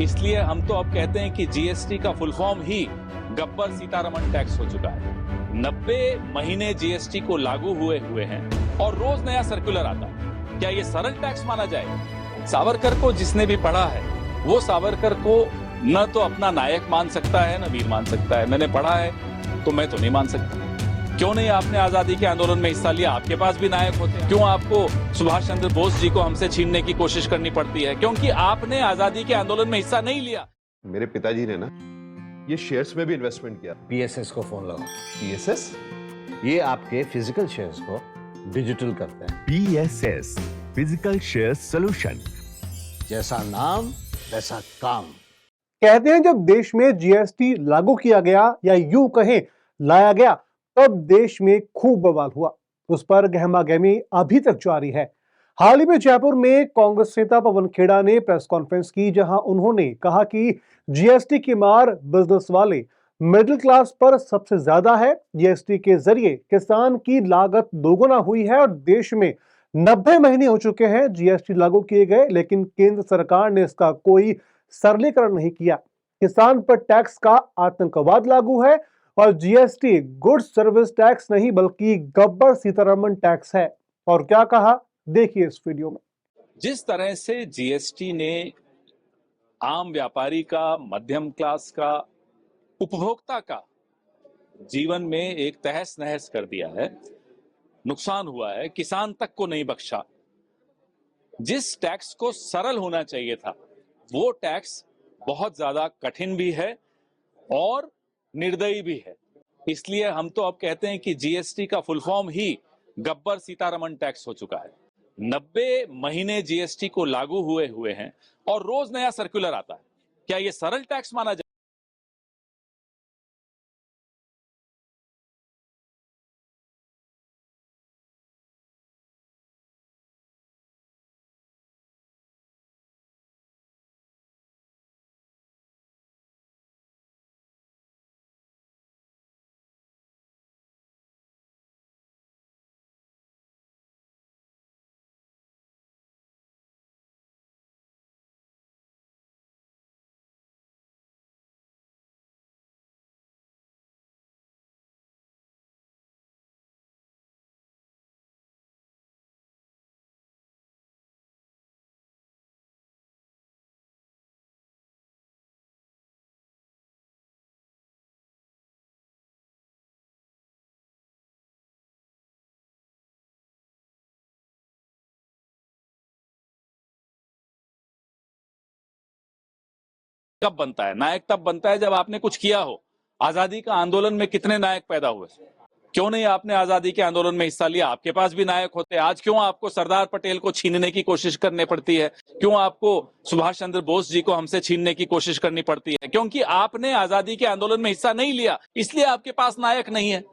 इसलिए हम तो अब कहते हैं कि जीएसटी का फुल फॉर्म ही गब्बर सीतारमण टैक्स हो चुका है। 90 महीने जीएसटी को लागू हुए हैं और रोज नया सर्कुलर आता है। क्या ये सरल टैक्स माना जाए? सावरकर को जिसने भी पढ़ा है वो सावरकर को न तो अपना नायक मान सकता है न वीर मान सकता है। मैंने पढ़ा है तो मैं तो नहीं मान सकता। क्यों नहीं आपने आजादी के आंदोलन में हिस्सा लिया? आपके पास भी नायक होते हैं। क्यों आपको सुभाष चंद्र बोस जी को हमसे छीनने की कोशिश करनी पड़ती है? क्योंकि आपने आजादी के आंदोलन में हिस्सा नहीं लिया। मेरे पिताजी ने ना ये शेयर्स में भी इन्वेस्टमेंट किया। पीएसएस को फोन लगाओ। पीएसएस? ये आपके फिजिकल शेयर्स को डिजिटल करते हैं। PSS physical share solution. जैसा नाम वैसा काम। कहते हैं जब देश में जीएसटी लागू किया गया या यूं कहें लाया गया तब देश में खूब बवाल हुआ। उस पर गहमागहमी अभी तक जारी है। हाल ही में जयपुर में कांग्रेस नेता पवन खेड़ा ने प्रेस कॉन्फ्रेंस की, जहां उन्होंने कहा कि जीएसटी की मार बिजनेस वाले मिडिल क्लास पर सबसे ज्यादा है। जीएसटी के जरिए किसान की लागत दोगुना हुई है और देश में 90 महीने हो चुके हैं जीएसटी लागू किए गए, लेकिन केंद्र सरकार ने इसका कोई सरलीकरण नहीं किया। किसान पर टैक्स का आतंकवाद लागू है और जीएसटी गुड्स सर्विस टैक्स नहीं बल्कि गब्बर सीतारमण टैक्स है। और क्या कहा, देखिए इस वीडियो में। जिस तरह से जीएसटी ने आम व्यापारी का, मध्यम क्लास का, उपभोक्ता का जीवन में एक तहस नहस कर दिया है, नुकसान हुआ है, किसान तक को नहीं बख्शा। जिस टैक्स को सरल होना चाहिए था वो टैक्स बहुत ज्यादा कठिन भी है और निर्दयी भी है। इसलिए हम तो अब कहते हैं कि जीएसटी का फुल फॉर्म ही गब्बर सीतारमण टैक्स हो चुका है। 90 महीने जीएसटी को लागू हुए हैं और रोज नया सर्कुलर आता है। क्या ये सरल टैक्स माना जाए? कब बनता है नायक? तब बनता है जब आपने कुछ किया हो। आजादी का आंदोलन में कितने नायक पैदा हुए? क्यों नहीं आपने आजादी के आंदोलन में हिस्सा लिया? आपके पास भी नायक होते। आज क्यों आपको सरदार पटेल को छीनने की कोशिश करनी पड़ती है? क्यों आपको सुभाष चंद्र बोस जी को हमसे छीनने की कोशिश करनी पड़ती है? क्योंकि आपने आजादी के आंदोलन में हिस्सा नहीं लिया, इसलिए आपके पास नायक नहीं है।